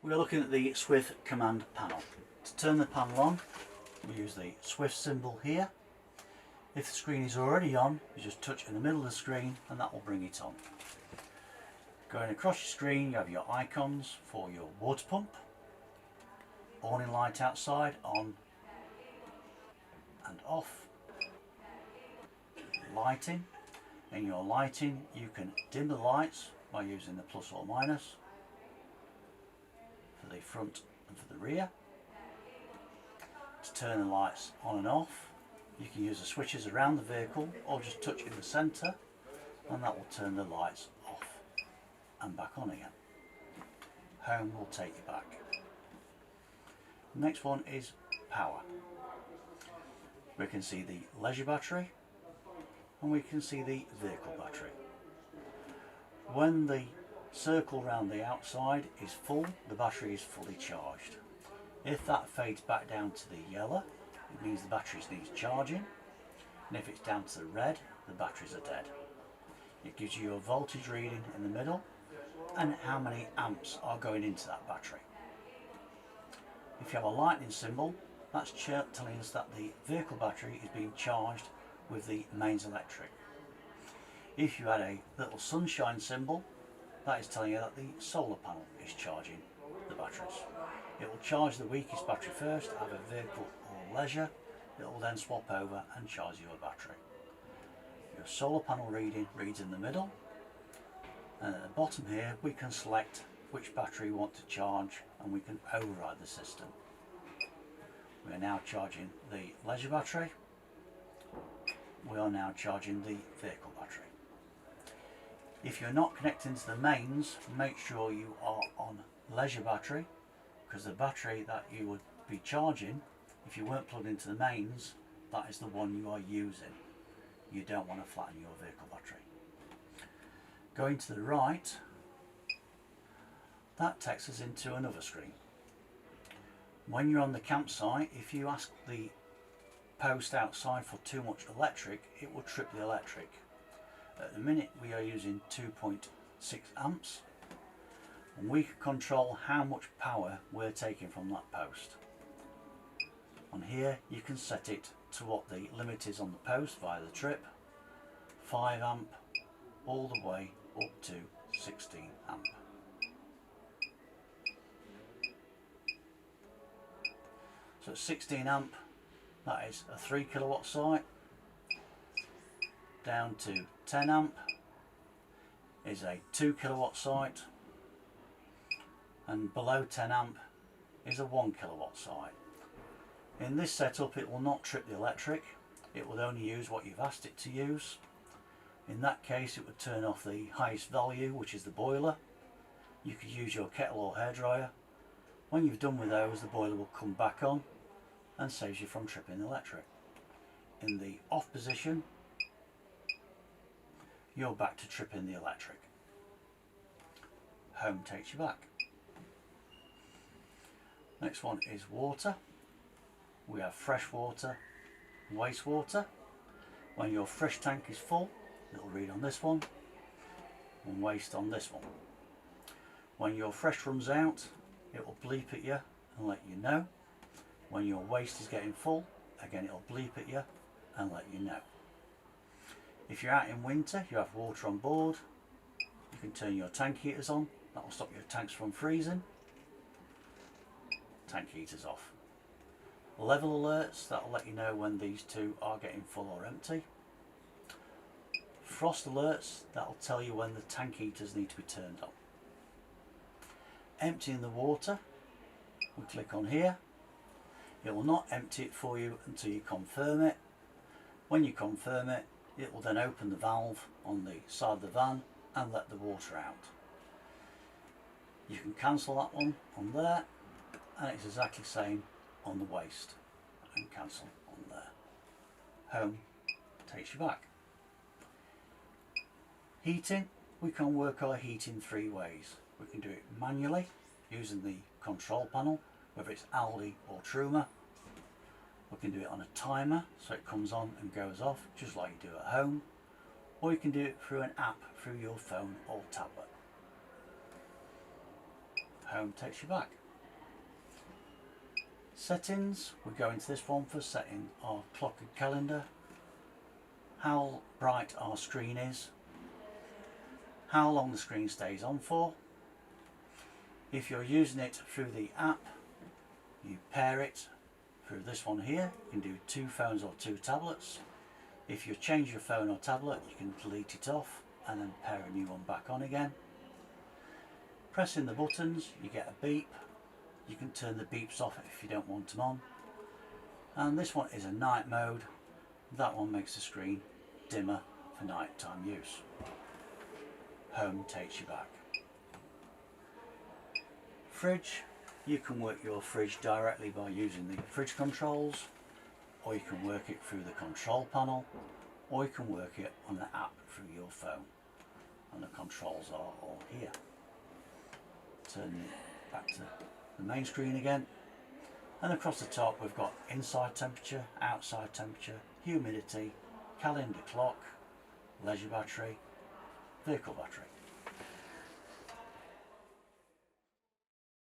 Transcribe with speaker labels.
Speaker 1: We're looking at the Swift command panel. To turn the panel on, we use the Swift symbol here. If the screen is already on, you just touch in the middle of the screen and that will bring it on. Going across your screen, you have your icons for your water pump, awning light outside, on and off, lighting. In your lighting, you can dim the lights by using the plus or minus for the front and for the rear. To turn the lights on and off, you can use the switches around the vehicle or just touch in the centre and that will turn the lights off and back on again. Home will take you back. The next one is power. We can see the leisure battery and we can see the vehicle battery. When the circle around the outside is full, the battery is fully charged. If that fades back down to the yellow, it means the batteries needs charging, and if it's down to the red, the batteries are dead. It gives you a voltage reading in the middle and how many amps are going into that battery. If you have a lightning symbol, that's telling us that the vehicle battery is being charged with the mains electric. If you had a little sunshine symbol, that is telling you that the solar panel is charging the batteries. It will charge the weakest battery first, have a vehicle or leisure, it will then swap over and charge your battery. Your solar panel reading reads in the middle, and at the bottom here we can select which battery we want to charge and we can override the system. We are now charging the leisure battery. We are now charging the vehicle battery. If you're not connecting to the mains, make sure you are on leisure battery, because the battery that you would be charging, if you weren't plugged into the mains, that is the one you are using. You don't want to flatten your vehicle battery. Going to the right, that takes us into another screen. When you're on the campsite, if you ask the post outside for too much electric, it will trip the electric. At the minute we are using 2.6 amps and we can control how much power we're taking from that post. On here you can set it to what the limit is on the post via the trip, 5 amp all the way up to 16 amp. So at 16 amp, that is a 3 kilowatt site. Down to 10 amp is a 2 kilowatt site, and below 10 amp is a 1 kilowatt site. In this setup it will not trip the electric, it will only use what you've asked it to use. In that case it would turn off the highest value, which is the boiler. You could use your kettle or hairdryer. When you've done with those, the boiler will come back on and saves you from tripping the electric. In the off position, you're back to tripping the electric. Home takes you back. Next one is water. We have fresh water, wastewater. When your fresh tank is full, it'll read on this one, and waste on this one. When your fresh runs out, it will bleep at you and let you know. When your waste is getting full, again it'll bleep at you and let you know. If you're out in winter, you have water on board, you can turn your tank heaters on, that will stop your tanks from freezing. Tank heaters off. Level alerts, that will let you know when these two are getting full or empty. Frost alerts, that will tell you when the tank heaters need to be turned on. Emptying the water, we click on here. It will not empty it for you until you confirm it. When you confirm it, it will then open the valve on the side of the van and let the water out. You can cancel that one on there, and it's exactly the same on the waste, and cancel on there. Home takes you back. Heating, we can work our heating 3 ways. We can do it manually using the control panel, whether it's Aldi or Truma. We can do it on a timer, so it comes on and goes off just like you do at home, or you can do it through an app through your phone or tablet. Home takes you back. Settings, we go into this one for setting our clock and calendar, how bright our screen is, how long the screen stays on for. If you're using it through the app, you pair it through this one here. You can do 2 phones or 2 tablets. If you change your phone or tablet, you can delete it off and then pair a new one back on again. Pressing the buttons, you get a beep. You can turn the beeps off if you don't want them on. And this one is a night mode. That one makes the screen dimmer for nighttime use. Home takes you back. Fridge, you can work your fridge directly by using the fridge controls, or you can work it through the control panel, or you can work it on the app through your phone. And the controls are all here. Turn it back to the main screen again, and across the top we've got inside temperature, outside temperature, humidity, calendar clock, leisure battery, vehicle battery.